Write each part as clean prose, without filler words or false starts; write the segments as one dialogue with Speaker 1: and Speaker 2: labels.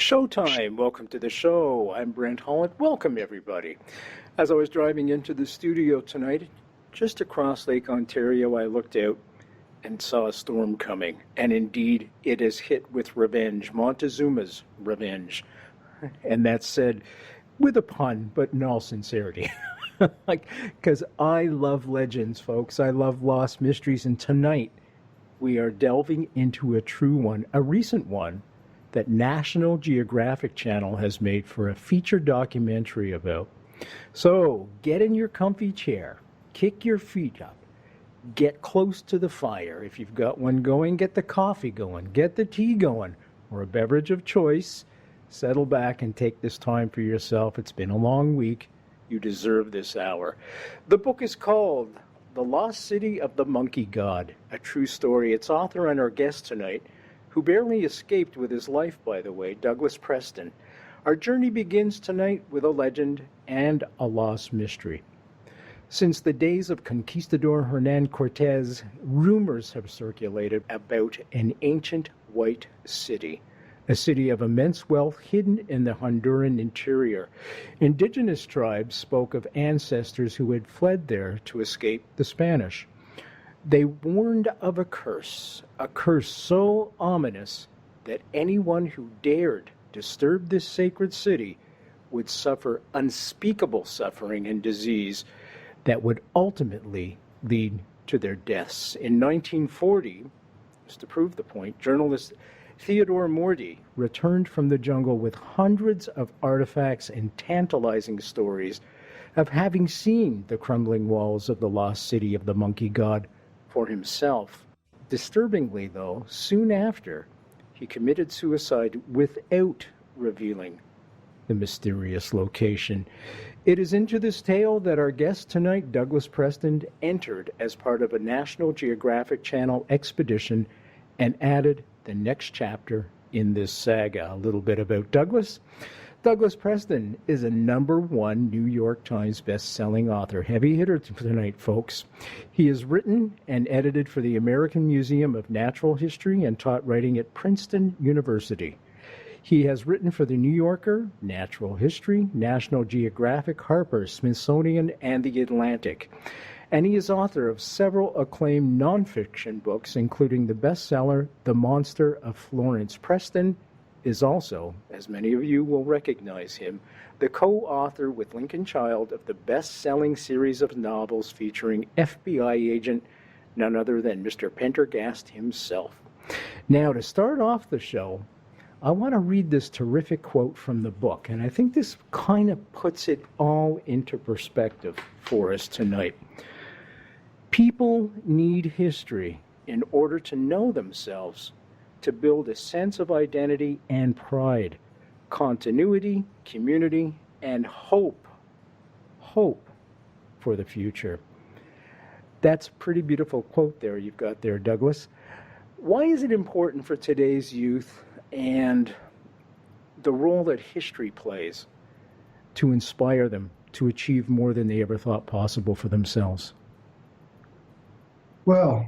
Speaker 1: Showtime! Welcome to the show. I'm Brent, Holland. Welcome, everybody. As I was driving into the studio tonight, just across Lake Ontario, I looked out and saw a storm coming. And indeed, it is hit with revenge, Montezuma's revenge. And that's said with a pun, but in all sincerity. Because I love legends, folks. I love lost mysteries. And tonight, we are delving into a true one, a recent one, that National Geographic Channel has made for a feature documentary about. So get in your comfy chair, kick your feet up, get close to the fire. If you've got one going, get the coffee going, get the tea going, or a beverage of choice. Settle back and take this time for yourself. It's been a long week. You deserve this hour. The book is called The Lost City of the Monkey God, a true story. Its author and our guest tonight, who barely escaped with his life, by the way, Douglas Preston. Our journey begins tonight with a legend and a lost mystery. Since the days of Conquistador Hernan Cortez, rumors have circulated about an ancient white city, a city of immense wealth hidden in the Honduran interior. Indigenous tribes spoke of ancestors who had fled there to escape the Spanish. They warned of a curse so ominous that anyone who dared disturb this sacred city would suffer unspeakable suffering and disease that would ultimately lead to their deaths. In 1940, just to prove the point, journalist Theodore Morty returned from the jungle with hundreds of artifacts and tantalizing stories of having seen the crumbling walls of the lost city of the Monkey God for himself. Disturbingly, though, soon after, he committed suicide without revealing the mysterious location. It is into this tale that our guest tonight, Douglas Preston, entered as part of a National Geographic Channel expedition and added the next chapter in this saga. A little bit about Douglas. Douglas Preston is a #1 New York Times best-selling author. Heavy hitter tonight, folks. He has written and edited for the American Museum of Natural History and taught writing at Princeton University. He has written for The New Yorker, Natural History, National Geographic, Harper's, Smithsonian, and The Atlantic. And he is author of several acclaimed nonfiction books, including the bestseller, The Monster of Florence. Preston is also, as many of you will recognize him, the co-author with Lincoln Child of the best-selling series of novels featuring FBI agent none other than Mr. Pendergast himself. Now, to start off the show, I want to read this terrific quote from the book, and I think this kind of puts it all into perspective for us tonight. People need history in order to know themselves, to build a sense of identity and pride, continuity, community, and hope for the future. That's a pretty beautiful quote there you've got there, Douglas. Why is it important for today's youth and the role that history plays to inspire them to achieve more than they ever thought possible for themselves?
Speaker 2: Well,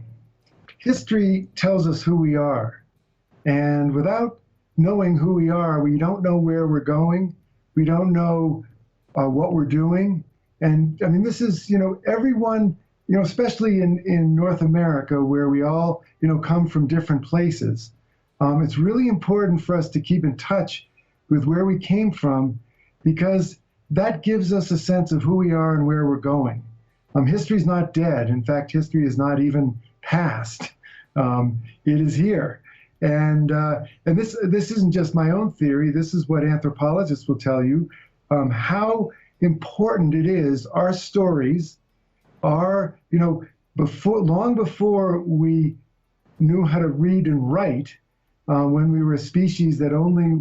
Speaker 2: history tells us who we are. And without knowing who we are, we don't know where we're going. We don't know what we're doing. And I mean, this is, everyone, especially in North America, where we all, come from different places. It's really important for us to keep in touch with where we came from, because that gives us a sense of who we are and where we're going. History is not dead. In fact, history is not even past. It is here. And this isn't just my own theory. This is what anthropologists will tell you, how important it is. Our stories are, long before we knew how to read and write, when we were a species that only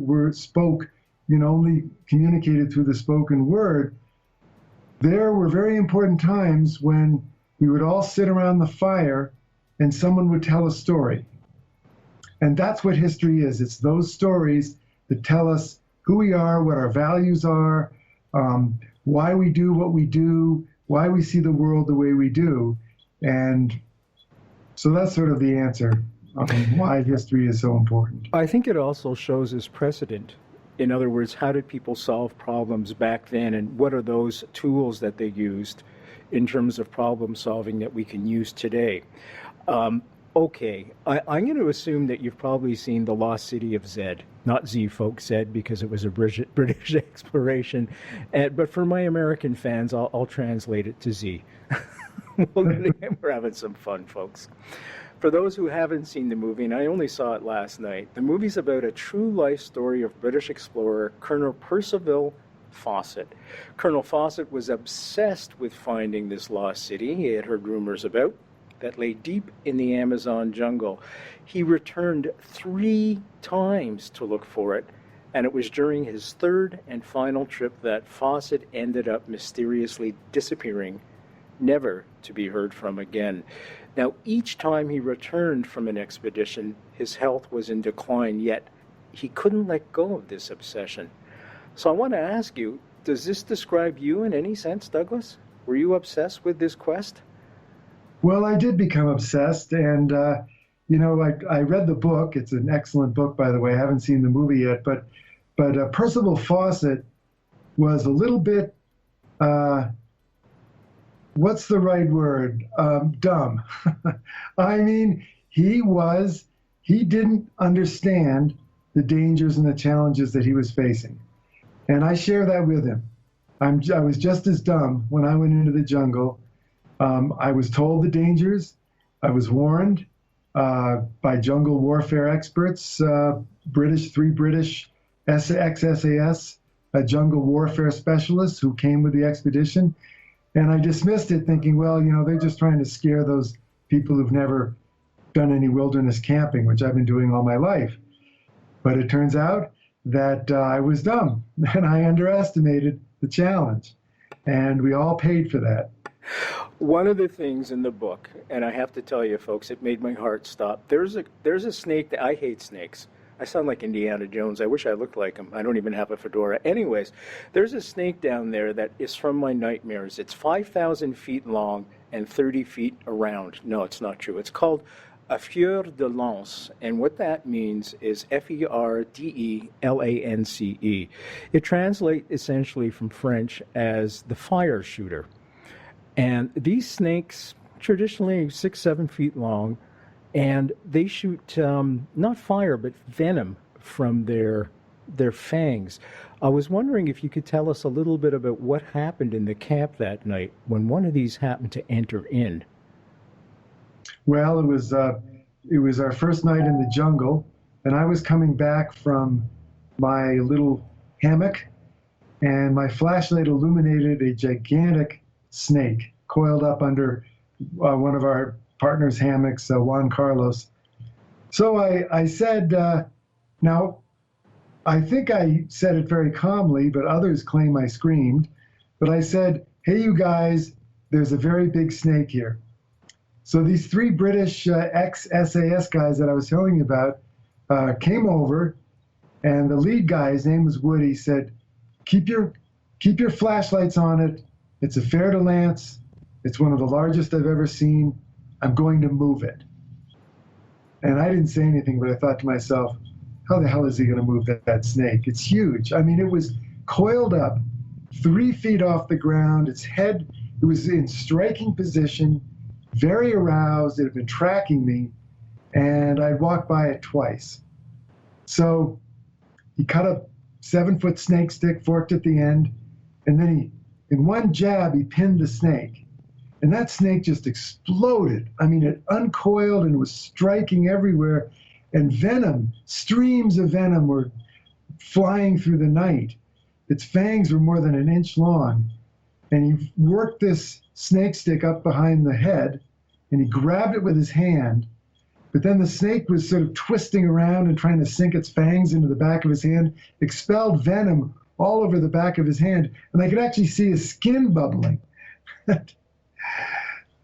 Speaker 2: only communicated through the spoken word, there were very important times when we would all sit around the fire and someone would tell a story. And that's what history is. It's those stories that tell us who we are, what our values are, why we do what we do, why we see the world the way we do. And so that's sort of the answer on why history is so important.
Speaker 1: I think it also shows as precedent In other words, how did people solve problems back then, and what are those tools that they used in terms of problem solving that we can use today? Okay, I'm going to assume that you've probably seen The Lost City of Zed. Not Z, folks, Zed, because it was a British exploration. But for my American fans, I'll translate it to Z. We're having some fun, folks. For those who haven't seen the movie, and I only saw it last night, the movie's about a true life story of British explorer Colonel Percival Fawcett. Colonel Fawcett was obsessed with finding this lost city he had heard rumors about that lay deep in the Amazon jungle. He returned 3 times to look for it, and it was during his 3rd and final trip that Fawcett ended up mysteriously disappearing, never to be heard from again. Now, each time he returned from an expedition, his health was in decline, yet he couldn't let go of this obsession. So I want to ask you, does this describe you in any sense, Douglas? Were you obsessed with this quest?
Speaker 2: Well, I did become obsessed, and I read the book. It's an excellent book, by the way. I haven't seen the movie yet, but Percival Fawcett was a little bit, what's the right word? Dumb. I mean, he didn't understand the dangers and the challenges that he was facing, and I share that with him. I was just as dumb when I went into the jungle. I was told the dangers. I was warned by jungle warfare experts, 3 British ex-SAS jungle warfare specialists who came with the expedition. And I dismissed it thinking, well, they're just trying to scare those people who've never done any wilderness camping, which I've been doing all my life. But it turns out that I was dumb and I underestimated the challenge. And we all paid for that.
Speaker 1: One of the things in the book, and I have to tell you, folks, it made my heart stop. There's a snake that I hate snakes. I sound like Indiana Jones. I wish I looked like him. I don't even have a fedora. Anyways, there's a snake down there that is from my nightmares. It's 5,000 feet long and 30 feet around. No, it's not true. It's called a fleur de lance, and what that means is Ferdelance. It translates essentially from French as the fire shooter. And these snakes, traditionally 6-7 feet long, and they shoot not fire but venom from their fangs. I was wondering if you could tell us a little bit about what happened in the camp that night when one of these happened to enter in.
Speaker 2: Well, it was our first night in the jungle, and I was coming back from my little hammock, and my flashlight illuminated a gigantic snake coiled up under one of our partner's hammocks, Juan Carlos. So I said, now, I think I said it very calmly, but others claim I screamed. But I said, hey, you guys, there's a very big snake here. So these 3 British ex-SAS guys that I was telling you about came over, and the lead guy, his name was Woody, said, keep your flashlights on it. It's a fer-de-lance. It's one of the largest I've ever seen. I'm going to move it. And I didn't say anything, but I thought to myself, how the hell is he going to move that snake? It's huge. I mean, it was coiled up 3 feet off the ground. Its head, it was in striking position, very aroused. It had been tracking me, and I'd walked by it twice. So he cut a 7-foot snake stick, forked at the end, and then in one jab, he pinned the snake. And that snake just exploded. I mean, it uncoiled and was striking everywhere. And venom, streams of venom were flying through the night. Its fangs were more than 1 inch long. And he worked this snake stick up behind the head, and he grabbed it with his hand. But then the snake was sort of twisting around and trying to sink its fangs into the back of his hand, expelled venom all over the back of his hand, and I could actually see his skin bubbling.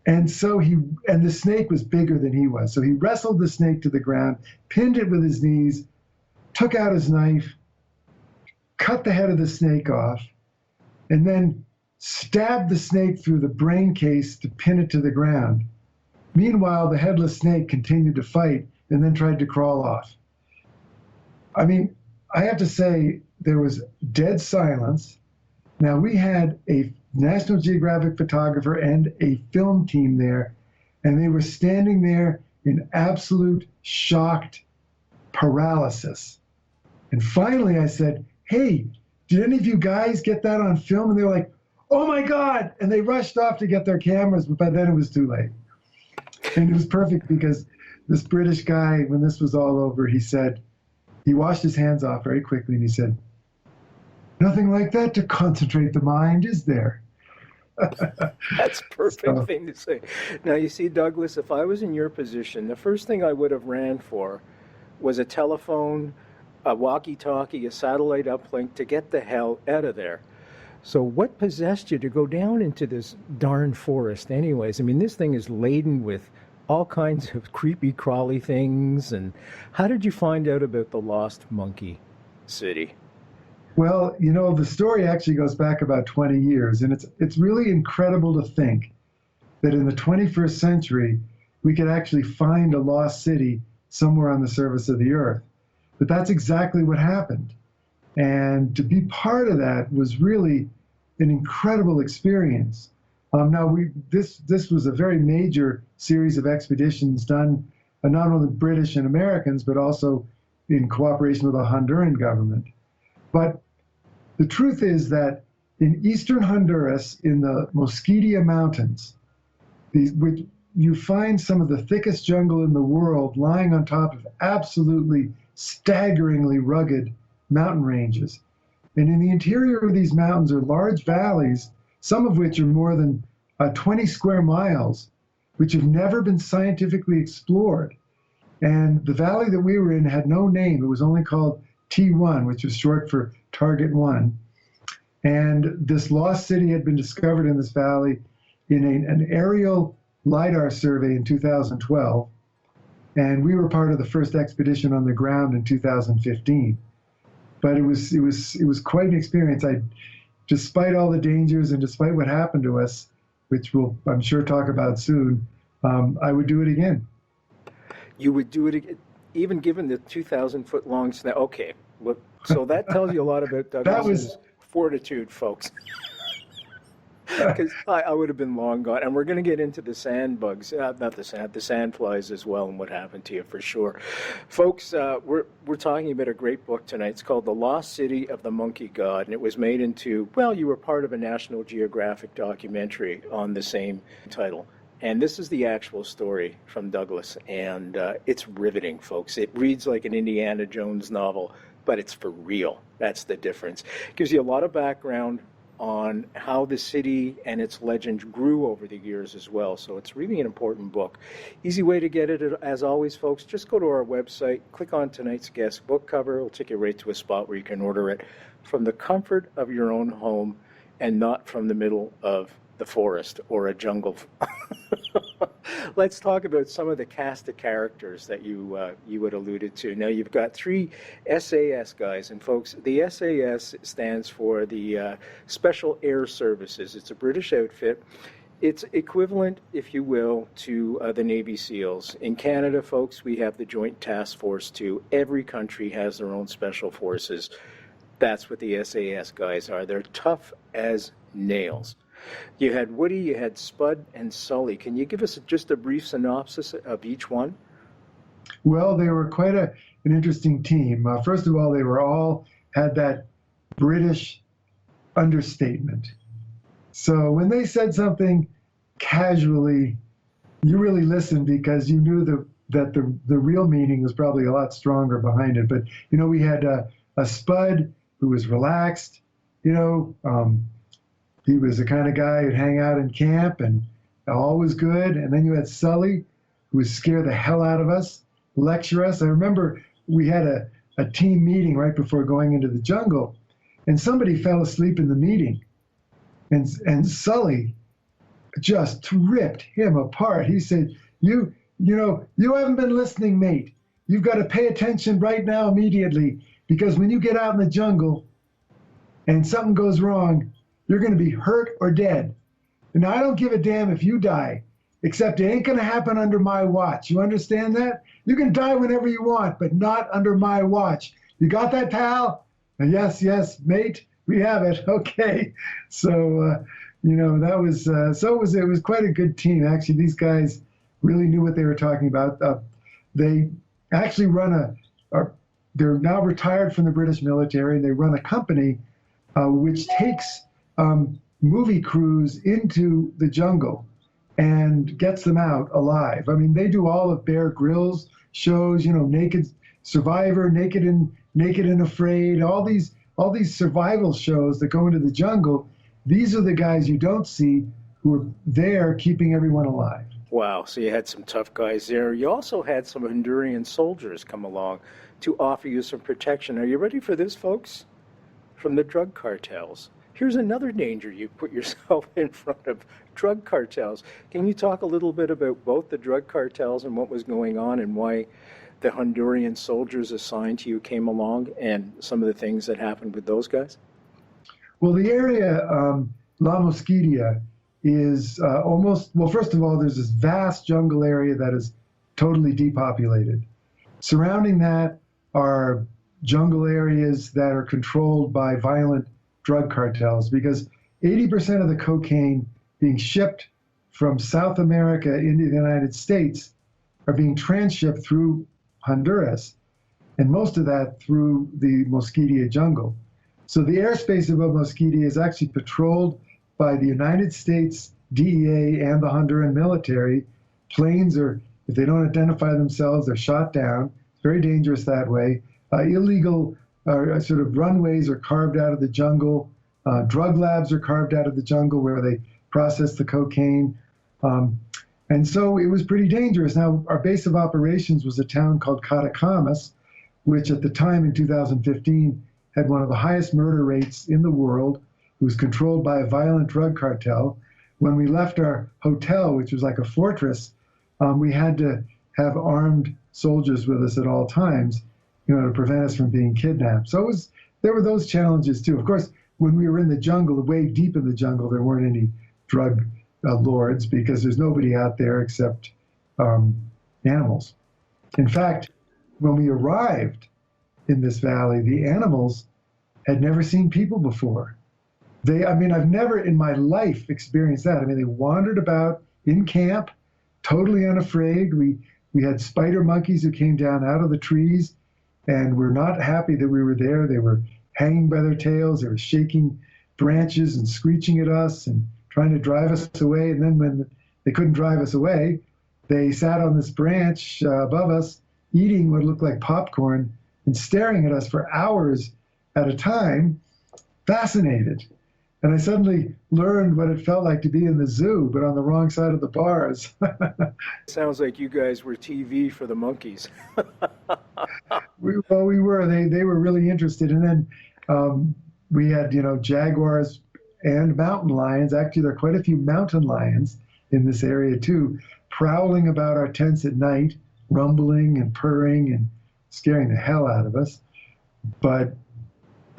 Speaker 2: And the snake was bigger than he was. So he wrestled the snake to the ground, pinned it with his knees, took out his knife, cut the head of the snake off, and then stabbed the snake through the brain case to pin it to the ground. Meanwhile, the headless snake continued to fight and then tried to crawl off. I mean, I have to say, there was dead silence. Now, we had a National Geographic photographer and a film team there, and they were standing there in absolute shocked paralysis. And finally I said, hey, did any of you guys get that on film? And they were like, oh my God. And they rushed off to get their cameras, but by then it was too late. And it was perfect because this British guy, when this was all over, he said, he washed his hands off very quickly and he said, nothing like that to concentrate the mind, is there?
Speaker 1: That's a perfect thing to say. Now, you see, Douglas, if I was in your position, the first thing I would have ran for was a telephone, a walkie-talkie, a satellite uplink to get the hell out of there. So what possessed you to go down into this darn forest anyways? I mean, this thing is laden with all kinds of creepy crawly things. And how did you find out about the lost monkey city?
Speaker 2: Well, you know, the story actually goes back about 20 years, and it's really incredible to think that in the 21st century, we could actually find a lost city somewhere on the surface of the earth. But that's exactly what happened. And to be part of that was really an incredible experience. Now, this was a very major series of expeditions done not only British and Americans, but also in cooperation with the Honduran government. But the truth is that in eastern Honduras, in the Mosquitia Mountains, you find some of the thickest jungle in the world lying on top of absolutely staggeringly rugged mountain ranges. And in the interior of these mountains are large valleys, some of which are more than 20 square miles, which have never been scientifically explored. And the valley that we were in had no name. It was only called T1, which was short for Target 1. And this lost city had been discovered in this valley in an aerial LiDAR survey in 2012. And we were part of the first expedition on the ground in 2015. But it was quite an experience. Despite all the dangers and despite what happened to us, which we'll, I'm sure, talk about soon, I would do it again.
Speaker 1: You would do it again, even given the 2,000-foot long snow. Okay, well, so that tells you a lot about Douglas's fortitude, folks. Because I would have been long gone. And we're going to get into the sand bugs, the sand flies as well, and what happened to you for sure. Folks, we're talking about a great book tonight. It's called The Lost City of the Monkey God, and it was made into, well, you were part of a National Geographic documentary on the same title. And this is the actual story from Douglas, and it's riveting, folks. It reads like an Indiana Jones novel, but it's for real. That's the difference. It gives you a lot of background on how the city and its legend grew over the years as well. So it's really an important book. Easy way to get it, as always, folks, just go to our website, click on tonight's guest book cover. It'll take you right to a spot where you can order it from the comfort of your own home and not from the middle of the forest or a jungle. Let's talk about some of the cast of characters that you had alluded to. Now, you've got 3 SAS guys, and folks, the SAS stands for the Special Air Services. It's a British outfit. It's equivalent, if you will, to the Navy SEALs. In Canada, folks, we have the Joint Task Force too. Every country has their own special forces. That's what the SAS guys are. They're tough as nails. You had Woody, you had Spud, and Sully. Can you give us just a brief synopsis of each one?
Speaker 2: Well, they were quite an interesting team. First of all, they were all had that British understatement. So when they said something casually, you really listened because you knew that the real meaning was probably a lot stronger behind it. But, you know, we had a Spud who was relaxed, you know, he was the kind of guy who'd hang out in camp and all was good. And then you had Sully, who would scare the hell out of us, lecture us. I remember we had a team meeting right before going into the jungle, and somebody fell asleep in the meeting. And Sully just ripped him apart. He said, you haven't been listening, mate. You've got to pay attention right now immediately, because when you get out in the jungle and something goes wrong, you're going to be hurt or dead. And I don't give a damn if you die, except it ain't going to happen under my watch. You understand that? You can die whenever you want, but not under my watch. You got that, pal? Yes, yes, mate, we have it. Okay. So, that was, it was quite a good team. Actually, these guys really knew what they were talking about. They actually they're now retired from the British military, and they run a company which takes movie crews into the jungle and gets them out alive. I mean, they do all of Bear Grylls shows, Naked Survivor, Naked and Afraid, all these survival shows that go into the jungle. These are the guys you don't see who are there keeping everyone alive.
Speaker 1: Wow, so you had some tough guys there. You also had some Honduran soldiers come along to offer you some protection. Are you ready for this, folks? From the drug cartels. Here's another danger you put yourself in front of: drug cartels. Can you talk a little bit about both the drug cartels and what was going on, and why the Honduran soldiers assigned to you came along, and some of the things that happened with those guys?
Speaker 2: Well, the area, La Mosquitia, is first of all, there's this vast jungle area that is totally depopulated. Surrounding that are jungle areas that are controlled by violent drug cartels, because 80% of the cocaine being shipped from South America into the United States are being transshipped through Honduras, and most of that through the Mosquitia jungle. So the airspace above Mosquitia is actually patrolled by the United States DEA and the Honduran military. Planes are, if they don't identify themselves, they're shot down. It's very dangerous that way. Illegal sort of runways are carved out of the jungle. Drug labs are carved out of the jungle where they process the cocaine. And so it was pretty dangerous. Now, our base of operations was a town called Catacamas, which at the time in 2015 had one of the highest murder rates in the world. It was controlled by a violent drug cartel. When we left our hotel, which was like a fortress, we had to have armed soldiers with us at all times, to prevent us from being kidnapped. So there were those challenges too. Of course, when we were in the jungle, way deep in the jungle, there weren't any drug lords, because there's nobody out there except animals. In fact, when we arrived in this valley, the animals had never seen people before. I've never in my life experienced that. They wandered about in camp, totally unafraid. We had spider monkeys who came down out of the trees and were not happy that we were there. They were hanging by their tails. They were shaking branches and screeching at us and trying to drive us away. And then when they couldn't drive us away, they sat on this branch above us, eating what looked like popcorn and staring at us for hours at a time, fascinated. And I suddenly learned what it felt like to be in the zoo, but on the wrong side of the bars.
Speaker 1: Sounds like you guys were TV for the monkeys.
Speaker 2: we were. They were really interested. And then we had, jaguars and mountain lions. Actually, there are quite a few mountain lions in this area too, prowling about our tents at night, rumbling and purring and scaring the hell out of us, but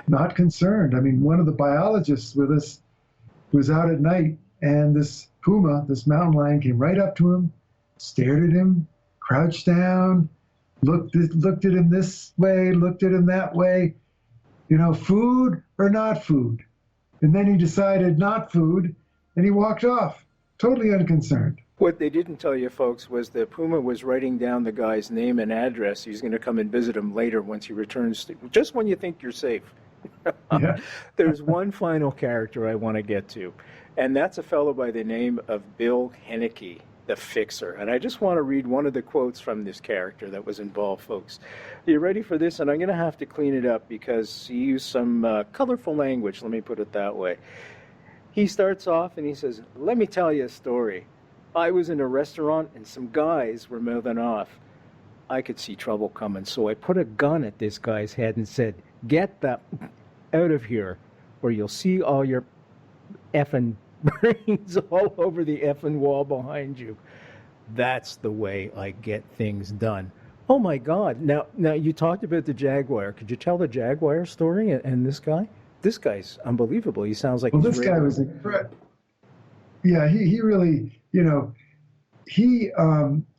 Speaker 2: not concerned. One of the biologists with us was out at night, and this puma, this mountain lion, came right up to him, stared at him, crouched down, looked at him this way, looked at him that way, food or not food. And then he decided not food, and he walked off, totally unconcerned.
Speaker 1: What they didn't tell you, folks, was the puma was writing down the guy's name and address. He's going to come and visit him later once he returns, just when you think you're safe.
Speaker 2: Yeah.
Speaker 1: There's one final character I want to get to, and that's a fellow by the name of Bill Hennicky, the Fixer. And I just want to read one of the quotes from this character that was involved, folks. Are you ready for this? And I'm going to have to clean it up because he used some colorful language, let me put it that way. He starts off and he says, "Let me tell you a story. I was in a restaurant and some guys were mouthing off. I could see trouble coming, so I put a gun at this guy's head and said, 'Get the out of here, or you'll see all your effing brains all over the effing wall behind you.' That's the way I get things done." Oh my God. Now you talked about the Jaguar. Could you tell the Jaguar story and this guy? This guy's unbelievable. He sounds like
Speaker 2: this guy was incredible. Yeah, he really, he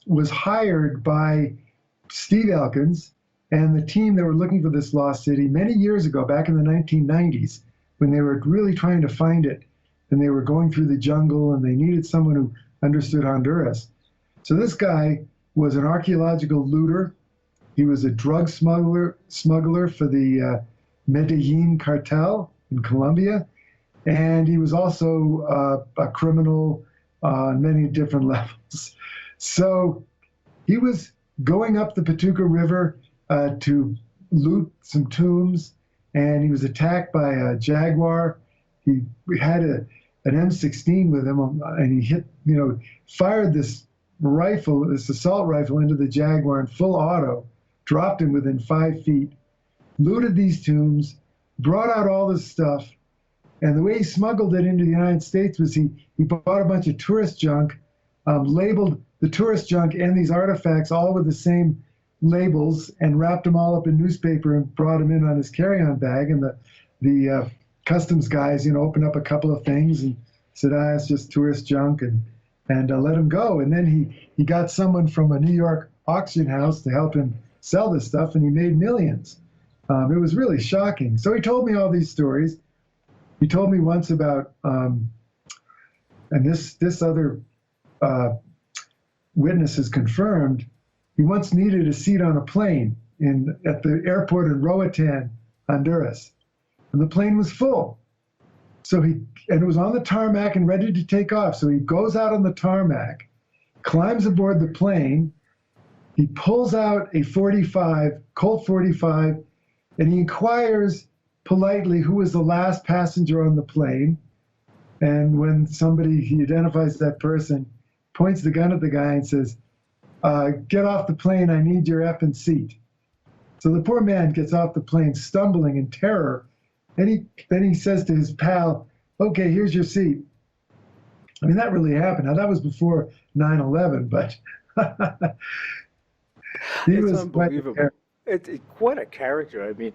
Speaker 2: was hired by Steve Elkins And the team that were looking for this lost city many years ago, back in the 1990s, when they were really trying to find it, and they were going through the jungle, and they needed someone who understood Honduras. So this guy was an archaeological looter. He was a drug smuggler for the Medellin cartel in Colombia. And he was also a criminal on many different levels. So he was going up the Patuca River to loot some tombs, and he was attacked by a jaguar. He had an M16 with him, and he fired this rifle, this assault rifle, into the jaguar in full auto, dropped him within 5 feet, looted these tombs, brought out all this stuff. And the way he smuggled it into the United States was he bought a bunch of tourist junk, labeled the tourist junk and these artifacts all with the same labels, and wrapped them all up in newspaper and brought them in on his carry-on bag. And the customs guys, opened up a couple of things and said, it's just tourist junk, and let him go. And then he got someone from a New York auction house to help him sell this stuff, and he made millions. It was really shocking. So he told me all these stories. He told me once about, and this other witness has confirmed, he once needed a seat on a plane at the airport in Roatan, Honduras, and the plane was full. And it was on the tarmac and ready to take off. So he goes out on the tarmac, climbs aboard the plane, he pulls out a Colt 45, and he inquires politely who was the last passenger on the plane. And when he identifies that person, points the gun at the guy and says, get off the plane, I need your effing seat. So the poor man gets off the plane stumbling in terror. And then he says to his pal, okay, here's your seat. I mean, that really happened. Now, that was before 9/11, but
Speaker 1: it's unbelievable. What a character. I mean,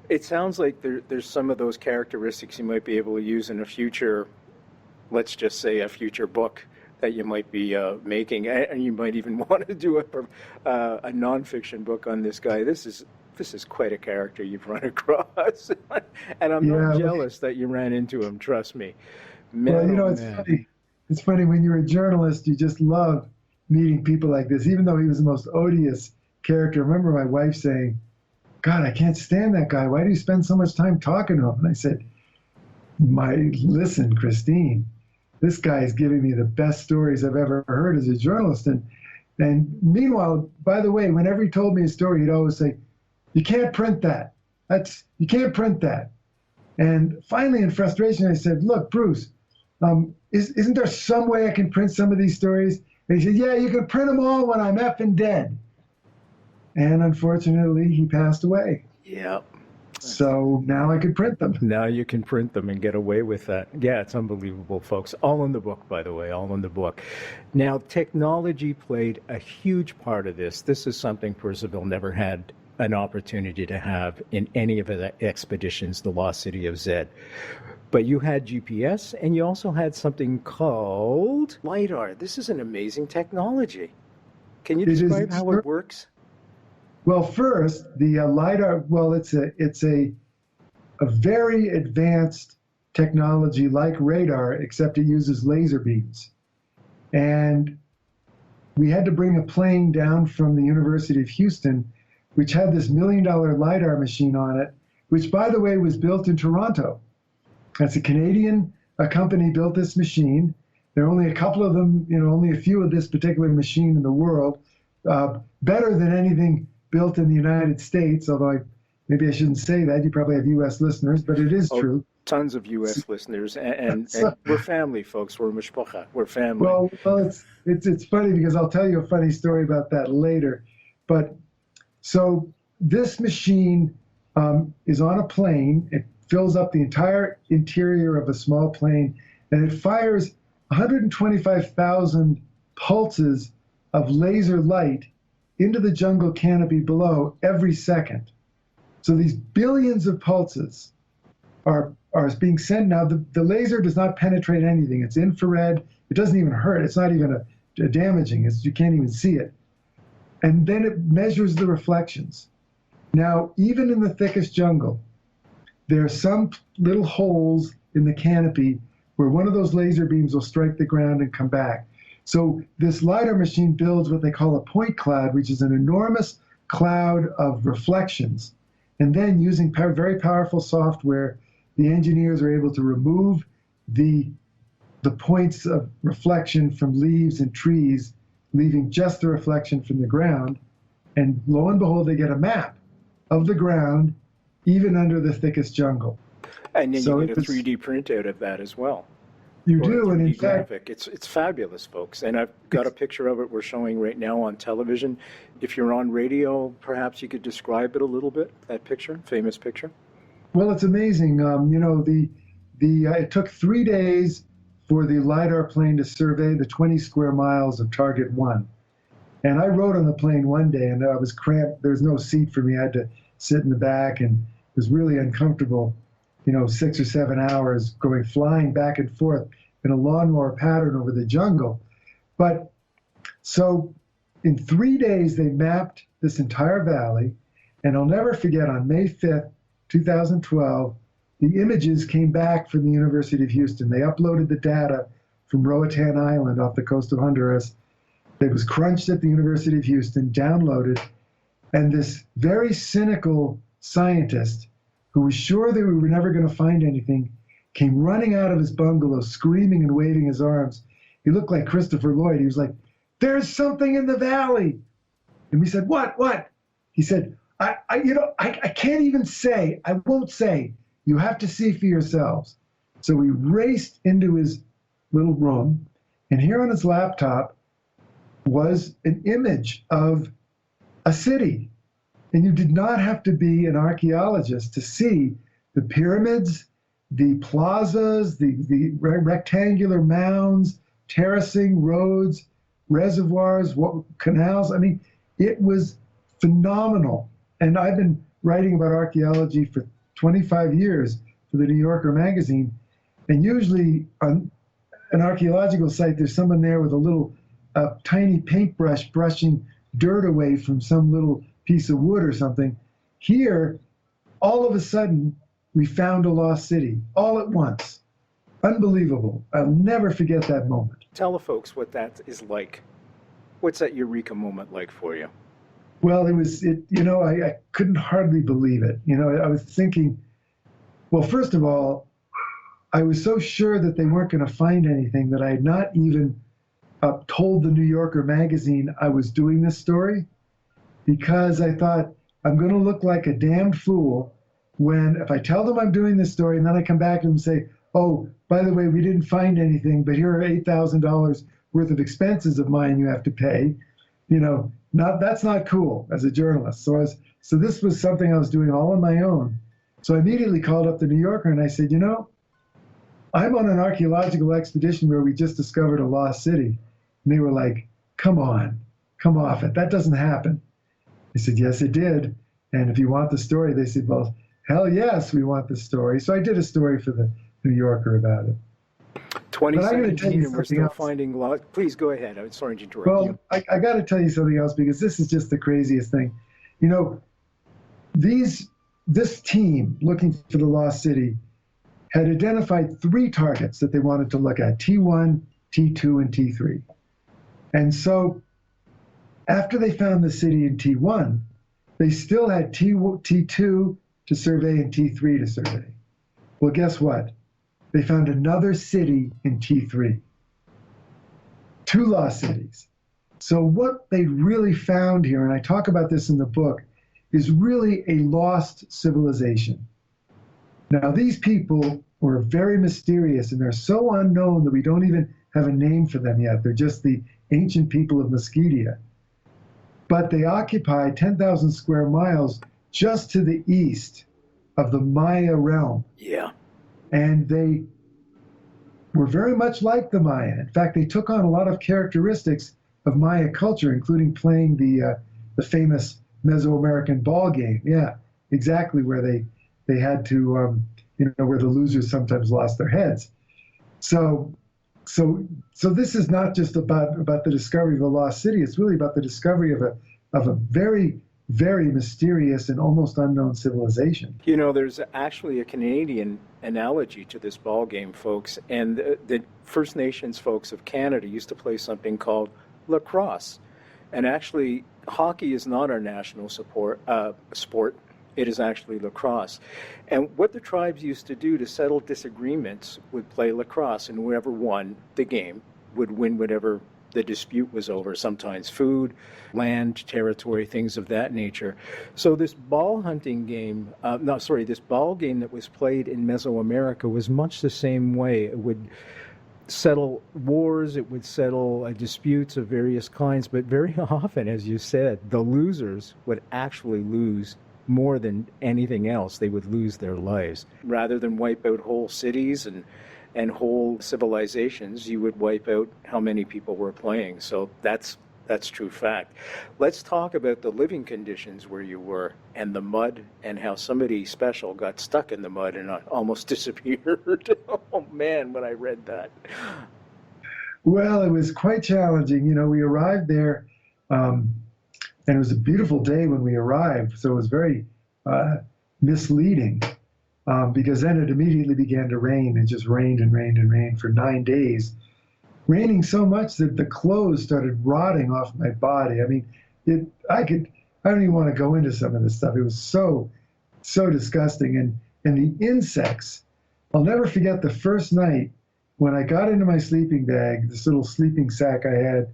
Speaker 1: it sounds like there's some of those characteristics you might be able to use in a future, let's just say a future book that you might be making, and you might even want to do a nonfiction book on this guy. This is quite a character you've run across, and I'm not jealous that you ran into him. Trust me.
Speaker 2: It's funny. It's funny when you're a journalist, you just love meeting people like this, even though he was the most odious character. I remember my wife saying, God, I can't stand that guy. Why do you spend so much time talking to him? And I said, listen, Christine, this guy is giving me the best stories I've ever heard as a journalist. And meanwhile, by the way, whenever he told me a story, he'd always say, you can't print that. You can't print that. And finally, in frustration, I said, look, Bruce, isn't there some way I can print some of these stories? And he said, yeah, you can print them all when I'm effing dead. And unfortunately, he passed away.
Speaker 1: Yep.
Speaker 2: So now I can print them.
Speaker 1: Now you can print them and get away with that. Yeah, it's unbelievable, folks. All in the book, by the way, all in the book. Now, technology played a huge part of this. This is something Percival never had an opportunity to have in any of the expeditions, the Lost City of Zed. But you had GPS, and you also had something called LiDAR. This is an amazing technology. Can you describe how it works?
Speaker 2: Well, first, the LiDAR, it's a very advanced technology like radar, except it uses laser beams. And we had to bring a plane down from the University of Houston, which had this $1 million LiDAR machine on it, which, by the way, was built in Toronto. That's a Canadian company built this machine. There are only a couple of them, only a few of this particular machine in the world, better than anything built in the United States, although maybe I shouldn't say that. You probably have U.S. listeners, but it is true.
Speaker 1: Tons of U.S. listeners, and we're family, folks. We're mishpacha. We're family.
Speaker 2: Well, it's funny because I'll tell you a funny story about that later. But so this machine is on a plane. It fills up the entire interior of a small plane, and it fires 125,000 pulses of laser light into the jungle canopy below every second. So these billions of pulses are being sent. Now, the laser does not penetrate anything. It's infrared. It doesn't even hurt. It's not even damaging. You can't even see it. And then it measures the reflections. Now, even in the thickest jungle, there are some little holes in the canopy where one of those laser beams will strike the ground and come back. So this LiDAR machine builds what they call a point cloud, which is an enormous cloud of reflections. And then using very powerful software, the engineers are able to remove the points of reflection from leaves and trees, leaving just the reflection from the ground. And lo and behold, they get a map of the ground, even under the thickest jungle.
Speaker 1: And then
Speaker 2: So
Speaker 1: you get a 3D printout of that as well.
Speaker 2: You
Speaker 1: Or a
Speaker 2: do, and in
Speaker 1: 3D
Speaker 2: fact,
Speaker 1: graphic. It's fabulous, folks. And I've got a picture of it we're showing right now on television. If you're on radio, perhaps you could describe it a little bit, that picture, famous picture.
Speaker 2: well, it's amazing. It took 3 days for the LiDAR plane to survey the 20 square miles of Target 1. And I rode on the plane one day, and I was cramped. There was no seat for me. I had to sit in the back, and it was really uncomfortable, 6 or 7 hours flying back and forth in a lawnmower pattern over the jungle. But so in 3 days, they mapped this entire valley. And I'll never forget, on May 5th, 2012, the images came back from the University of Houston. They uploaded the data from Roatan Island off the coast of Honduras. It was crunched at the University of Houston, downloaded, and this very cynical scientist who was sure that we were never going to find anything came running out of his bungalow, screaming and waving his arms. He looked like Christopher Lloyd. He was like, "There's something in the valley." And we said, "What?" He said, I can't even say. I won't say. You have to see for yourselves." So we raced into his little room, and here on his laptop was an image of a city. And you did not have to be an archaeologist to see the pyramids, the plazas, the rectangular mounds, terracing roads, reservoirs, canals. I mean, it was phenomenal. And I've been writing about archaeology for 25 years for the New Yorker magazine. And usually on an archaeological site, there's someone there with a little tiny paintbrush brushing dirt away from some little piece of wood or something. Here, all of a sudden, we found a lost city, all at once. Unbelievable. I'll never forget that moment.
Speaker 1: Tell the folks what that is like. What's that eureka moment like for you?
Speaker 2: Well, I couldn't hardly believe it. I was thinking, well, first of all, I was so sure that they weren't going to find anything that I had not even told the New Yorker magazine I was doing this story, because I thought, I'm going to look like a damned fool if I tell them I'm doing this story and then I come back to them and say, "Oh, by the way, we didn't find anything, but here are $8,000 worth of expenses of mine you have to pay." That's not cool as a journalist. So this was something I was doing all on my own. So I immediately called up the New Yorker and I said, I'm on an archaeological expedition where we just discovered a lost city. And they were like, "Come on, come off it. That doesn't happen." I said, "Yes, it did. And if you want the story," they said, "Well, hell yes, we want the story." So I did a story for the New Yorker about it.
Speaker 1: 2017, and we're still finding lost. Please go ahead. I'm sorry to interrupt you.
Speaker 2: Well, I got to tell you something else, because this is just the craziest thing. This team looking for the lost city had identified 3 targets that they wanted to look at: T1, T2, and T3. And so after they found the city in T1, they still had T2 to survey and T3 to survey. Well, guess what? They found another city in T3. 2 lost cities. So what they really found here, and I talk about this in the book, is really a lost civilization. Now, these people were very mysterious, and they're so unknown that we don't even have a name for them yet. They're just the ancient people of Mesquitia. But they occupy 10,000 square miles just to the east of the Maya realm.
Speaker 1: Yeah.
Speaker 2: And they were very much like the Maya. In fact, they took on a lot of characteristics of Maya culture, including playing the famous Mesoamerican ball game. Yeah, exactly, where they had to, where the losers sometimes lost their heads. So this is not just about the discovery of a lost city. It's really about the discovery of a very very mysterious and almost unknown civilization.
Speaker 1: You know, there's actually a Canadian analogy to this ball game, folks, and the First Nations folks of Canada used to play something called lacrosse. And actually, hockey is not our national sport. It is actually lacrosse. And what the tribes used to do to settle disagreements would play lacrosse, and whoever won the game would win whatever the dispute was over, sometimes food, land, territory, things of that nature. So this ball hunting game, this ball game that was played in Mesoamerica was much the same way. It would settle wars, it would settle disputes of various kinds, but very often, as you said, the losers would actually lose more than anything else. They would lose their lives. Rather than wipe out whole cities and whole civilizations, you would wipe out how many people were playing. So that's true fact. Let's talk about the living conditions where you were and the mud and how somebody special got stuck in the mud and almost disappeared. Oh man, when I read that.
Speaker 2: Well, it was quite challenging. You know, we arrived there, and it was a beautiful day when we arrived, so it was very misleading. Because then it immediately began to rain. It just rained and rained and rained for 9 days, raining so much that the clothes started rotting off my body. I mean, I don't even want to go into some of this stuff. It was so disgusting. And the insects, I'll never forget the first night when I got into my sleeping bag, this little sleeping sack I had,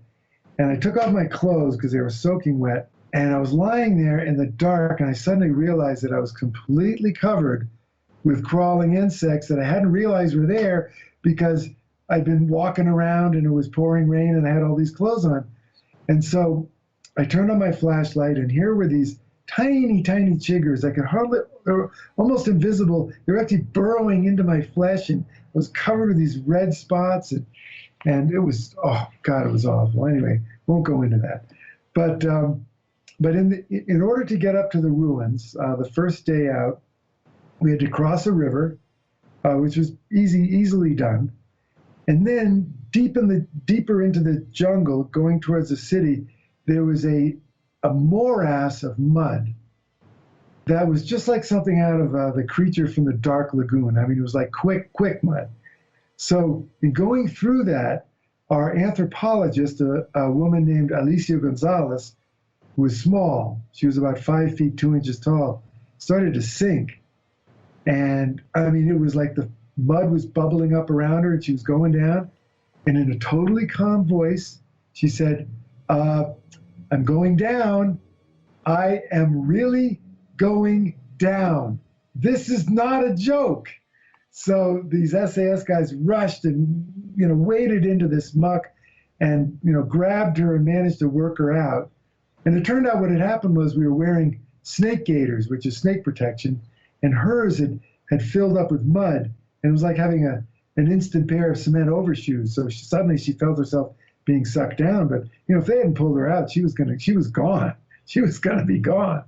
Speaker 2: and I took off my clothes because they were soaking wet, and I was lying there in the dark, and I suddenly realized that I was completely covered with crawling insects that I hadn't realized were there because I'd been walking around and it was pouring rain and I had all these clothes on. And so I turned on my flashlight, and here were these tiny, tiny chiggers. They were almost invisible. They were actually burrowing into my flesh, and I was covered with these red spots, and it was, oh God, it was awful. Anyway, won't go into that. But in order to get up to the ruins, the first day out, we had to cross a river, which was easily done. And then deeper into the jungle, going towards the city, there was a morass of mud that was just like something out of the creature from the Dark Lagoon. I mean, it was like quick mud. So in going through that, our anthropologist, a woman named Alicia Gonzalez, who was small, she was about 5 feet 2 inches tall, started to sink. And I mean, it was like the mud was bubbling up around her and she was going down. And in a totally calm voice, she said, I'm going down. I am really going down. This is not a joke. So these SAS guys rushed and, waded into this muck and, grabbed her and managed to work her out. And it turned out what had happened was we were wearing snake gaiters, which is snake protection, and hers had filled up with mud, and it was like having an instant pair of cement overshoes. So suddenly she felt herself being sucked down. But if they hadn't pulled her out, she was gone. She was gonna be gone.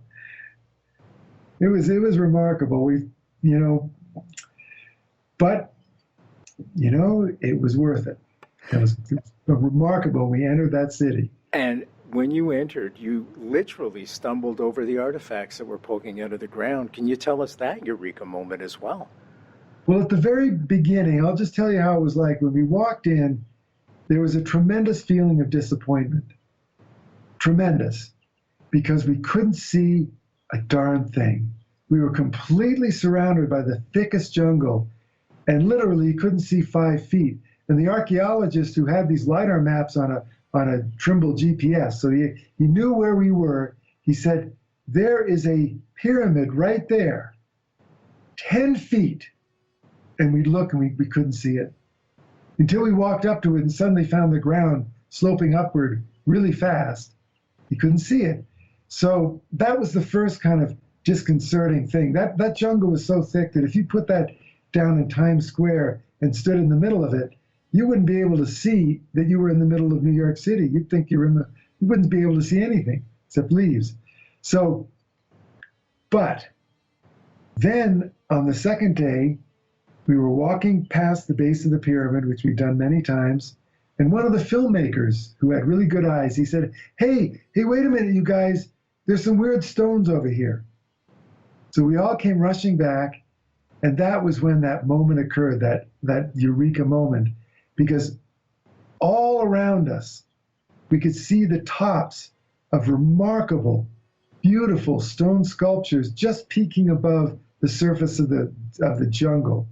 Speaker 2: It was remarkable. But it was worth it. It was remarkable. We entered that city.
Speaker 1: And when you entered, you literally stumbled over the artifacts that were poking out of the ground. Can you tell us that eureka moment as well?
Speaker 2: Well, at the very beginning, I'll just tell you how it was like. When we walked in, there was a tremendous feeling of disappointment. Tremendous. Because we couldn't see a darn thing. We were completely surrounded by the thickest jungle, and literally couldn't see 5 feet. And the archaeologist who had these LiDAR maps on a Trimble GPS, so he knew where we were. He said, there is a pyramid right there, 10 feet. And we'd look and we couldn't see it. Until we walked up to it and suddenly found the ground sloping upward really fast. You couldn't see it. So that was the first kind of disconcerting thing. That jungle was so thick that if you put that down in Times Square and stood in the middle of it, you wouldn't be able to see that you were in the middle of New York City. You'd think you wouldn't be able to see anything except leaves. So, but then on the second day, we were walking past the base of the pyramid, which we've done many times, and one of the filmmakers who had really good eyes, he said, hey, wait a minute, you guys, there's some weird stones over here. So we all came rushing back, and that was when that moment occurred, that eureka moment, because all around us, we could see the tops of remarkable, beautiful stone sculptures just peeking above the surface of the jungle.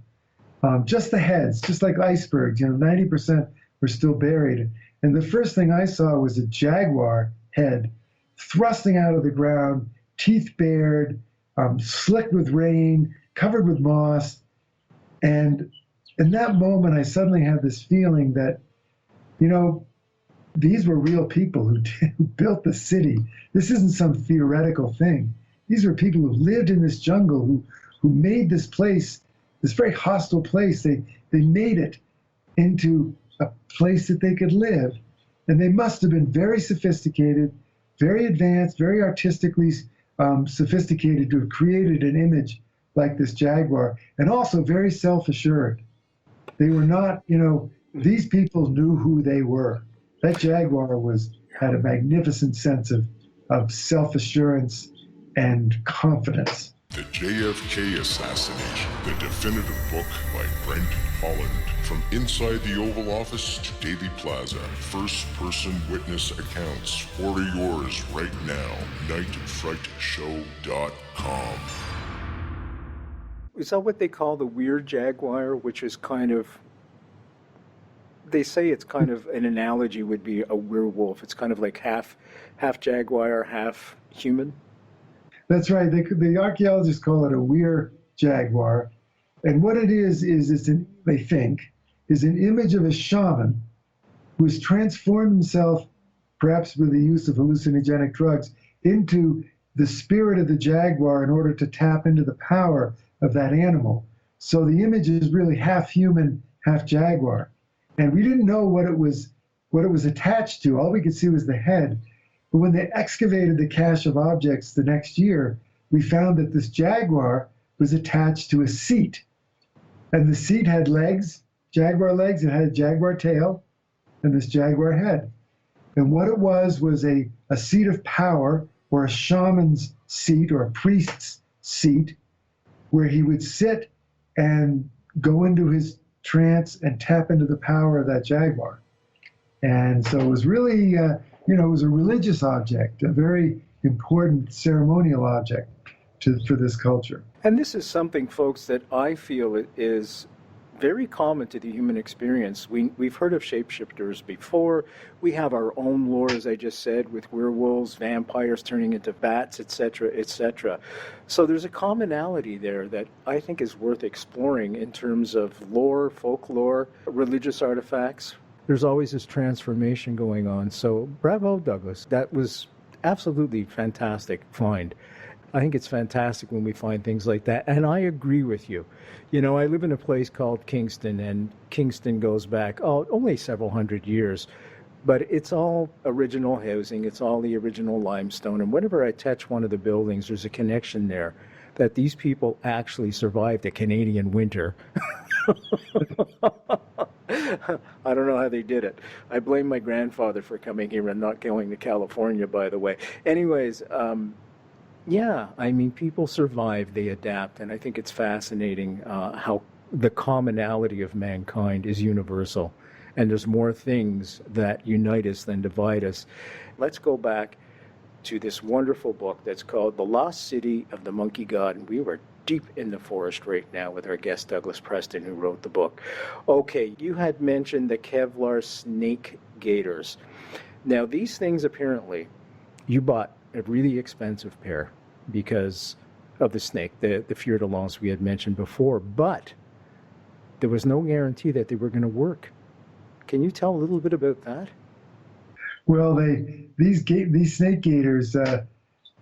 Speaker 2: Just the heads, just like icebergs, 90% were still buried. And the first thing I saw was a jaguar head thrusting out of the ground, teeth bared, slicked with rain, covered with moss. And in that moment, I suddenly had this feeling that, these were real people who built the city. This isn't some theoretical thing. These were people who lived in this jungle, who made this place, this very hostile place. They made it into a place that they could live. And they must have been very sophisticated, very advanced, very artistically sophisticated to have created an image like this jaguar, and also very self-assured. They were not, these people knew who they were. That jaguar had a magnificent sense of self-assurance and confidence.
Speaker 3: The JFK Assassination, the definitive book by Brent, Holland. From inside the Oval Office to Daily Plaza, first-person witness accounts. Order yours right now. nightfrightshow.com.
Speaker 1: Is that what they call the weird jaguar, which is kind of, they say it's kind of, an analogy would be a werewolf. It's kind of like half jaguar, half human?
Speaker 2: That's right. The archaeologists call it a weird jaguar. And what it is they think, is an image of a shaman who has transformed himself, perhaps with the use of hallucinogenic drugs, into the spirit of the jaguar in order to tap into the power of that animal. So the image is really half human, half jaguar. And we didn't know what it was attached to. All we could see was the head. But when they excavated the cache of objects the next year, we found that this jaguar was attached to a seat. And the seat had legs, jaguar legs, it had a jaguar tail, and this jaguar head. And what it was a seat of power, or a shaman's seat, or a priest's seat, where he would sit and go into his trance and tap into the power of that jaguar. And so it was really, it was a religious object, a very important ceremonial object for this culture.
Speaker 1: And this is something, folks, that I feel is very common to the human experience. We've heard of shapeshifters before. We have our own lore, as I just said, with werewolves, vampires turning into bats, etc., etc. So there's a commonality there that I think is worth exploring in terms of lore, folklore, religious artifacts. There's always this transformation going on. So bravo, Douglas. That was absolutely fantastic find. I think it's fantastic when we find things like that. And I agree with you. I live in a place called Kingston, and Kingston goes back, only several hundred years. But it's all original housing. It's all the original limestone. And whenever I touch one of the buildings, there's a connection there that these people actually survived a Canadian winter. I don't know how they did it. I blame my grandfather for coming here and not going to California, by the way. Anyways, yeah, people survive, they adapt, and I think it's fascinating how the commonality of mankind is universal, and there's more things that unite us than divide us. Let's go back to this wonderful book that's called The Lost City of the Monkey God, and we were deep in the forest right now with our guest Douglas Preston, who wrote the book. Okay, you had mentioned the Kevlar snake gaiters. Now, these things apparently, you bought a really expensive pair because of the snake, the fer de lance we had mentioned before, but there was no guarantee that they were going to work. Can you tell a little bit about that?
Speaker 2: Well, these snake gaiters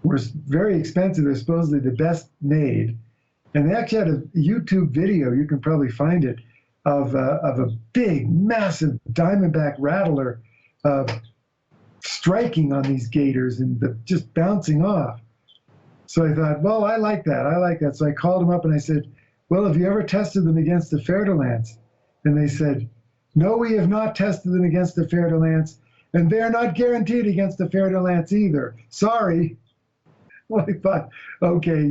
Speaker 2: were very expensive. They're supposedly the best made, and they actually had a YouTube video, you can probably find it, of a big, massive diamondback rattler striking on these gaiters and just bouncing off. So I thought, well, I like that. So I called them up and I said, well, have you ever tested them against the fer de lance? And they said, no, we have not tested them against the fer de lance, and they're not guaranteed against the fer de lance either. Sorry. Well, I thought, okay,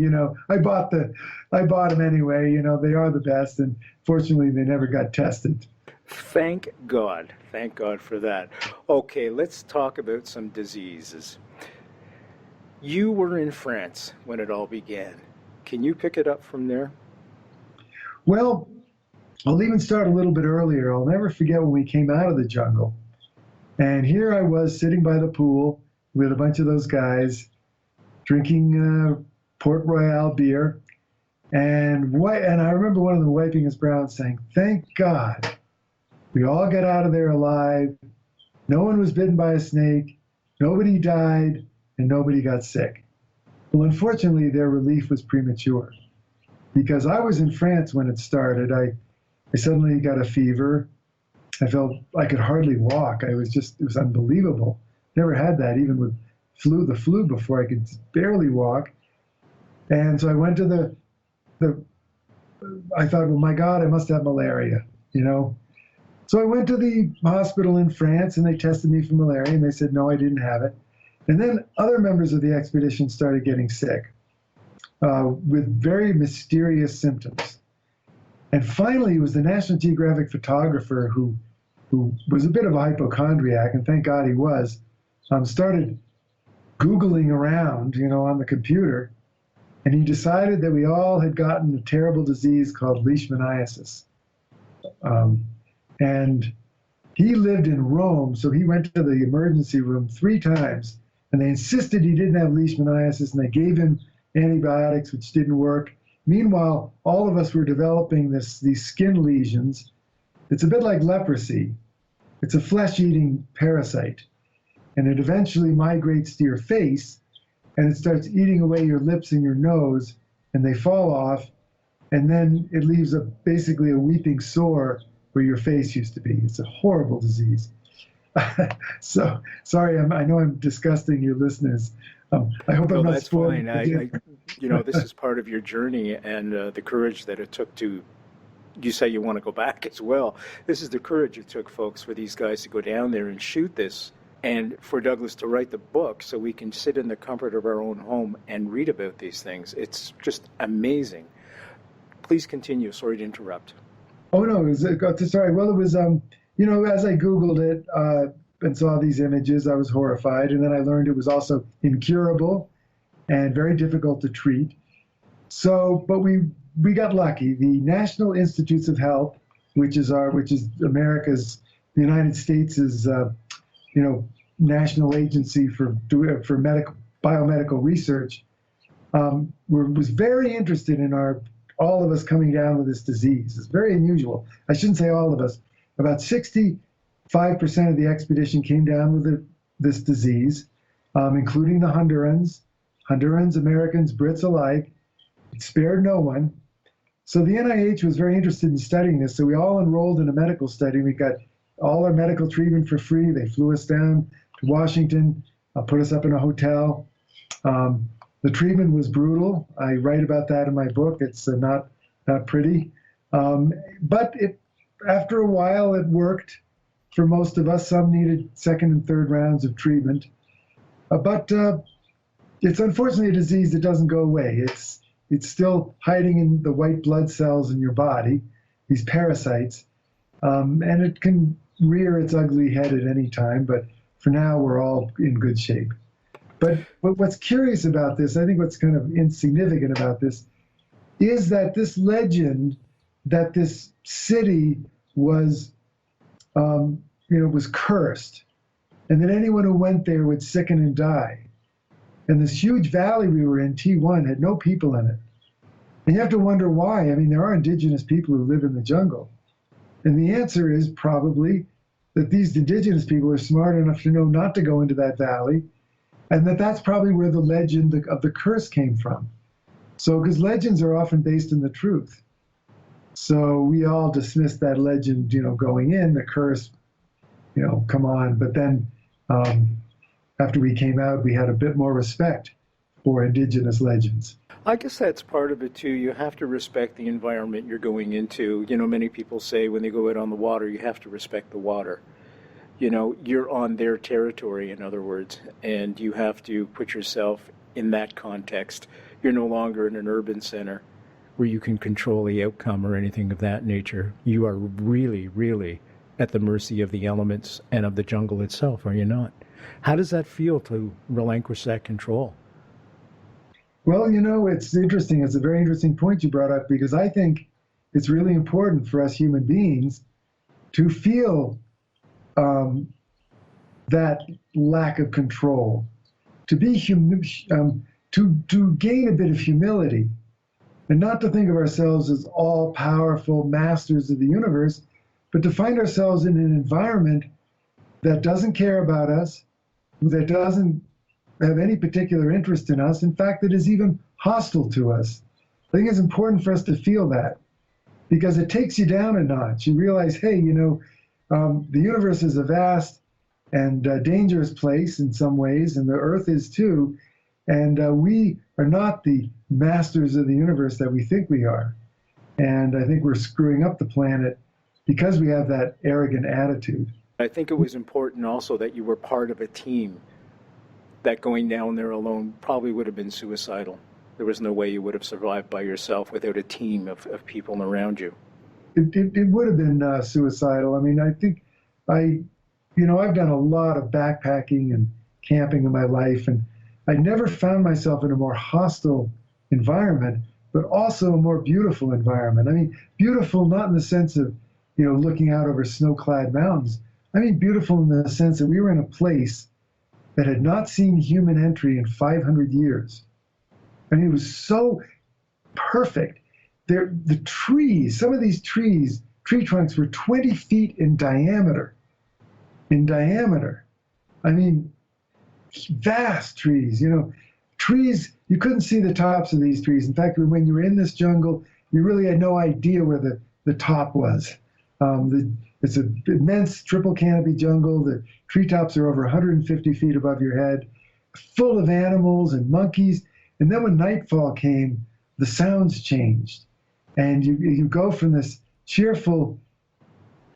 Speaker 2: I bought them anyway. They are the best, and fortunately, they never got tested.
Speaker 1: Thank God. Thank God for that. Okay, let's talk about some diseases. You were in France when it all began. Can you pick it up from there?
Speaker 2: Well, I'll even start a little bit earlier. I'll never forget when we came out of the jungle, and here I was sitting by the pool with a bunch of those guys drinking Port Royal beer, and I remember one of them wiping his brow and saying, "Thank God, we all got out of there alive. No one was bitten by a snake, nobody died, and nobody got sick." Well, unfortunately, their relief was premature because I was in France when it started. I suddenly got a fever. I felt I could hardly walk. It was unbelievable. Never had that, even with the flu before. I could barely walk. And so I went to I thought, well, my God, I must have malaria, So I went to the hospital in France and they tested me for malaria and they said, no, I didn't have it. And then other members of the expedition started getting sick with very mysterious symptoms. And finally, it was the National Geographic photographer who was a bit of a hypochondriac, and thank God he was, started Googling around, on the computer, and he decided that we all had gotten a terrible disease called leishmaniasis. And he lived in Rome, so he went to the emergency room 3 times, and they insisted he didn't have leishmaniasis, and they gave him antibiotics, which didn't work. Meanwhile, all of us were developing these skin lesions. It's a bit like leprosy. It's a flesh-eating parasite, and it eventually migrates to your face, and it starts eating away your lips and your nose, and they fall off, and then it leaves basically a weeping sore where your face used to be. It's a horrible disease. So, sorry, I know I'm disgusting your listeners. I hope I'm not
Speaker 1: that's
Speaker 2: spoiling.
Speaker 1: Fine. This is part of your journey and the courage that it took to, you say you want to go back as well. This is the courage it took, folks, for these guys to go down there and shoot this, and for Douglas to write the book so we can sit in the comfort of our own home and read about these things. It's just amazing. Please continue. Sorry to interrupt.
Speaker 2: Oh, no, sorry. Well, it was, as I Googled it and saw these images, I was horrified. And then I learned it was also incurable and very difficult to treat. So, but we got lucky. The National Institutes of Health, which is America's, the United States' national agency for biomedical research, was very interested in all of us coming down with this disease. It's very unusual. I shouldn't say all of us. About 65% of the expedition came down with this disease, including the Hondurans, Americans, Brits alike. It spared no one. So the NIH was very interested in studying this. So we all enrolled in a medical study. We got all our medical treatment for free. They flew us down to Washington, put us up in a hotel. The treatment was brutal. I write about that in my book. It's not pretty. But after a while, it worked for most of us. Some needed second and third rounds of treatment. But it's unfortunately a disease that doesn't go away. It's still hiding in the white blood cells in your body, these parasites. And it can rear its ugly head at any time. But for now, we're all in good shape. But what's curious about this, I think what's kind of insignificant about this, is that this legend that this city was, was cursed, and that anyone who went there would sicken and die. And this huge valley we were in, T1, had no people in it. And you have to wonder why. I mean, there are indigenous people who live in the jungle. And the answer is probably that these indigenous people are smart enough to know not to go into that valley, and that's probably where the legend of the curse came from. So, because legends are often based in the truth. So we all dismissed that legend, going in, the curse, come on. But then after we came out, we had a bit more respect for indigenous legends.
Speaker 1: I guess that's part of it, too. You have to respect the environment you're going into. Many people say when they go out on the water, you have to respect the water. You're on their territory, in other words, and you have to put yourself in that context. You're no longer in an urban center where you can control the outcome or anything of that nature. You are really, really at the mercy of the elements and of the jungle itself, are you not? How does that feel to relinquish that control?
Speaker 2: Well, it's interesting. It's a very interesting point you brought up, because I think it's really important for us human beings to feel that lack of control, to be to gain a bit of humility, and not to think of ourselves as all-powerful masters of the universe, but to find ourselves in an environment that doesn't care about us, that doesn't have any particular interest in us, in fact, that is even hostile to us. I think it's important for us to feel that, because it takes you down a notch. You realize, hey, the universe is a vast and dangerous place in some ways, and the Earth is too, and we are not the masters of the universe that we think we are. And I think we're screwing up the planet because we have that arrogant attitude.
Speaker 1: I think it was important also that you were part of a team, that going down there alone probably would have been suicidal. There was no way you would have survived by yourself without a team of people around you.
Speaker 2: It would have been suicidal. I mean, I think I've done a lot of backpacking and camping in my life, and I never found myself in a more hostile environment, but also a more beautiful environment. I mean, beautiful not in the sense of, looking out over snow-clad mountains. I mean, beautiful in the sense that we were in a place that had not seen human entry in 500 years. I mean, it was so perfect. The trees, some of these tree trunks were 20 feet in diameter. I mean, vast trees, trees, you couldn't see the tops of these trees. In fact, when you were in this jungle, you really had no idea where the top was. It's an immense triple canopy jungle. The treetops are over 150 feet above your head, full of animals and monkeys. And then when nightfall came, the sounds changed. And you go from this cheerful,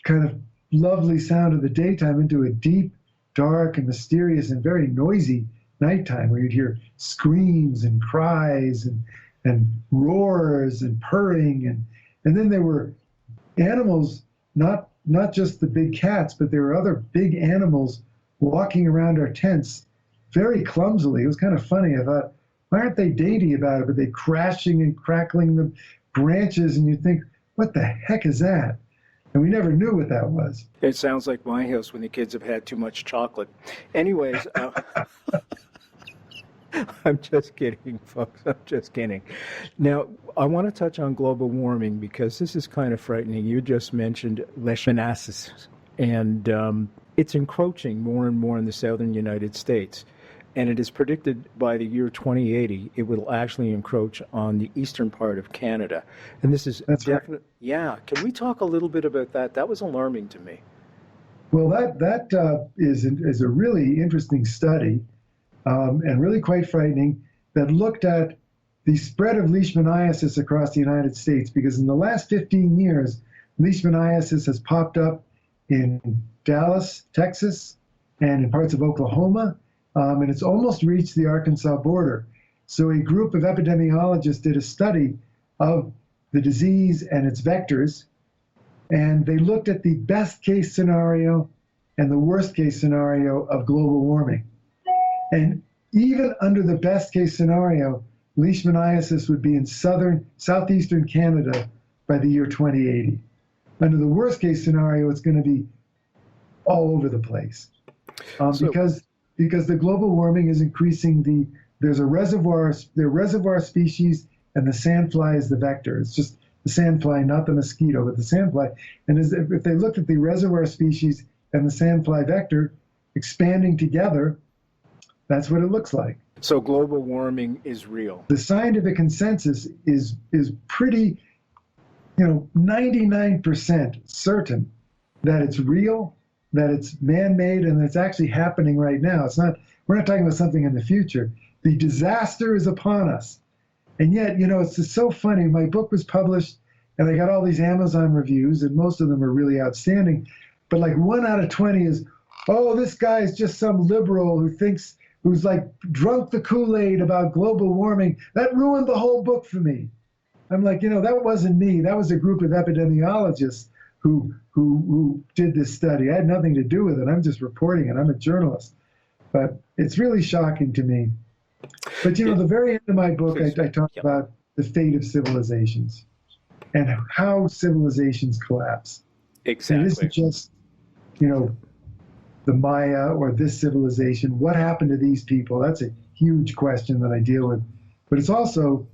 Speaker 2: kind of lovely sound of the daytime into a deep, dark, and mysterious and very noisy nighttime, where you'd hear screams and cries and roars and purring. And then there were animals, not just the big cats, but there were other big animals walking around our tents very clumsily. It was kind of funny. I thought, why aren't they dainty about it? But they crashing and crackling the branches, and you think, what the heck is that? And we never knew what that was.
Speaker 1: It sounds like my house when the kids have had too much chocolate. Anyways, I'm just kidding, folks. I'm just kidding. Now, I want to touch on global warming because this is kind of frightening. You just mentioned leishmaniasis, and it's encroaching more and more in the southern United States. And it is predicted by the year 2080, it will actually encroach on the eastern part of Canada. And this is definitely, right. Yeah. Can we talk a little bit about that? That was alarming to me.
Speaker 2: Well, that is a really interesting study. And really quite frightening, that looked at the spread of leishmaniasis across the United States, because in the last 15 years, leishmaniasis has popped up in Dallas, Texas, and in parts of Oklahoma, and it's almost reached the Arkansas border. So a group of epidemiologists did a study of the disease and its vectors, and they looked at the best case scenario and the worst case scenario of global warming. And even under the best case scenario, leishmaniasis would be in southeastern Canada by the year 2080. Under the worst case scenario, it's going to be all over the place. Because the global warming is increasing there are reservoir species, and the sandfly is the vector. It's just the sandfly, not the mosquito, but the sandfly. And if they looked at the reservoir species and the sandfly vector expanding together, that's what it looks like.
Speaker 1: So global warming is real.
Speaker 2: The scientific consensus is pretty, 99% certain that it's real, that it's man-made, and it's actually happening right now. We're not talking about something in the future. The disaster is upon us. And yet, it's just so funny. My book was published, and I got all these Amazon reviews, and most of them are really outstanding. But like 1 out of 20 is, oh, this guy is just some liberal who thinks who's like drunk the Kool-Aid about global warming. That ruined the whole book for me. I'm like, that wasn't me. That was a group of epidemiologists who did this study. I had nothing to do with it. I'm just reporting it. I'm a journalist. But it's really shocking to me. But, the very end of my book, I talk about the fate of civilizations and how civilizations collapse.
Speaker 1: Exactly.
Speaker 2: It isn't just, the Maya or this civilization. What happened to these people? That's a huge question that I deal with. But it's also,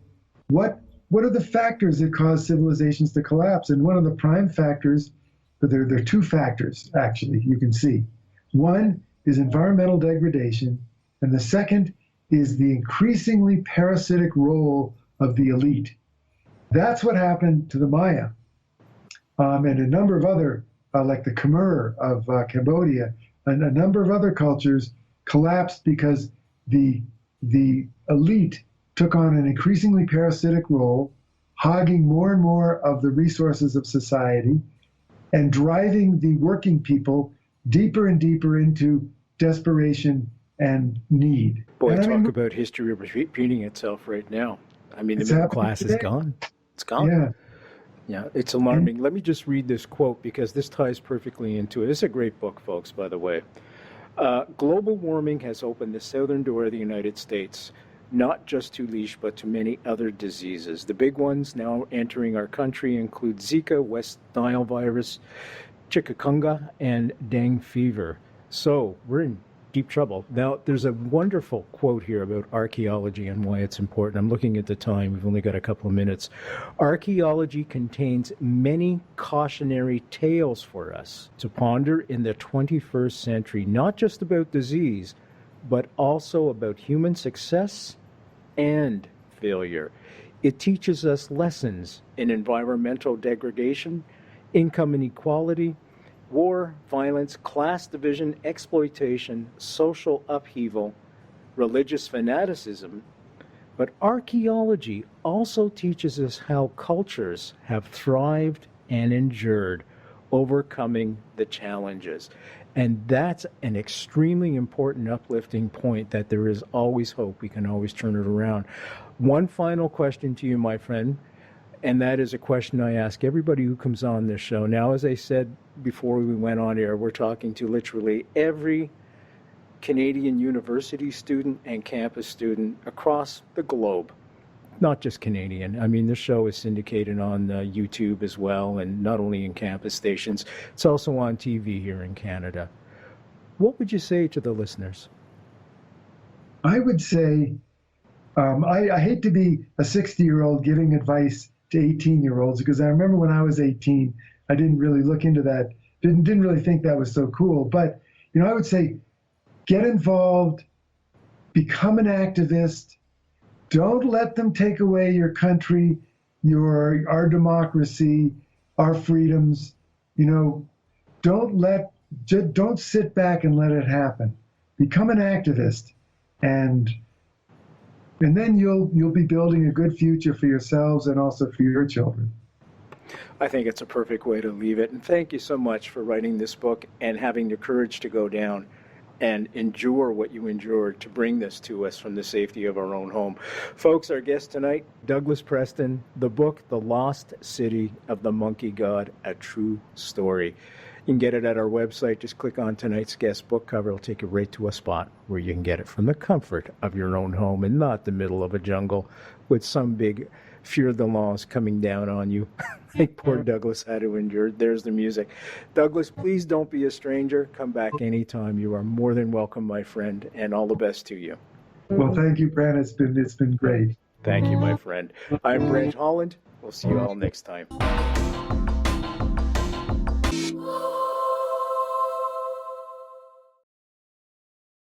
Speaker 2: what are the factors that cause civilizations to collapse? And one of the prime factors, but there are two factors, actually, you can see. One is environmental degradation, and the second is the increasingly parasitic role of the elite. That's what happened to the Maya. And a number of other, like the Khmer of Cambodia, and a number of other cultures collapsed because the elite took on an increasingly parasitic role, hogging more and more of the resources of society and driving the working people deeper and deeper into desperation and need.
Speaker 1: Boy, talk about history repeating itself right now. I mean, the middle class is gone. It's gone.
Speaker 2: Yeah.
Speaker 1: Yeah, it's alarming. Let me just read this quote because this ties perfectly into it. It's a great book, folks, by the way. Global warming has opened the southern door of the United States, not just to leash, but to many other diseases. The big ones now entering our country include Zika, West Nile virus, chikungunya, and dengue fever. So we're in deep trouble. Now, there's a wonderful quote here about archaeology and why it's important. I'm looking at the time. We've only got a couple of minutes. Archaeology contains many cautionary tales for us to ponder in the 21st century, not just about disease, but also about human success and failure. It teaches us lessons in environmental degradation, income inequality, war, violence, class division, exploitation, social upheaval, religious fanaticism. But archaeology also teaches us how cultures have thrived and endured, overcoming the challenges. And that's an extremely important, uplifting point, that there is always hope. We can always turn it around. One final question to you, my friend, and that is a question I ask everybody who comes on this show. Now, as I said before we went on air, we're talking to literally every Canadian university student and campus student across the globe. Not just Canadian. I mean, this show is syndicated on YouTube as well, and not only in campus stations, it's also on TV here in Canada. What would you say to the listeners?
Speaker 2: I would say, I hate to be a 60-year-old giving advice to 18-year-olds, because I remember when I was 18, I didn't really look into that, didn't really think that was so cool. But, I would say, get involved, become an activist. Don't let them take away your country, our democracy, our freedoms. Don't sit back and let it happen. Become an activist, and then you'll be building a good future for yourselves and also for your children.
Speaker 1: I think it's a perfect way to leave it. And thank you so much for writing this book and having the courage to go down and endure what you endured to bring this to us from the safety of our own home. Folks, our guest tonight, Douglas Preston, the book, The Lost City of the Monkey God, A True Story. You can get it at our website. Just click on tonight's guest book cover. It'll take you right to a spot where you can get it from the comfort of your own home and not the middle of a jungle with some big fear the laws coming down on you like poor Douglas had to endure. There's the music. Douglas, please don't be a stranger. Come back anytime. You are more than welcome, my friend, and all the best to you.
Speaker 2: Well, thank you, Brent. It's been great.
Speaker 1: Thank you, my friend. I'm Brent Holland. We'll see you all next time.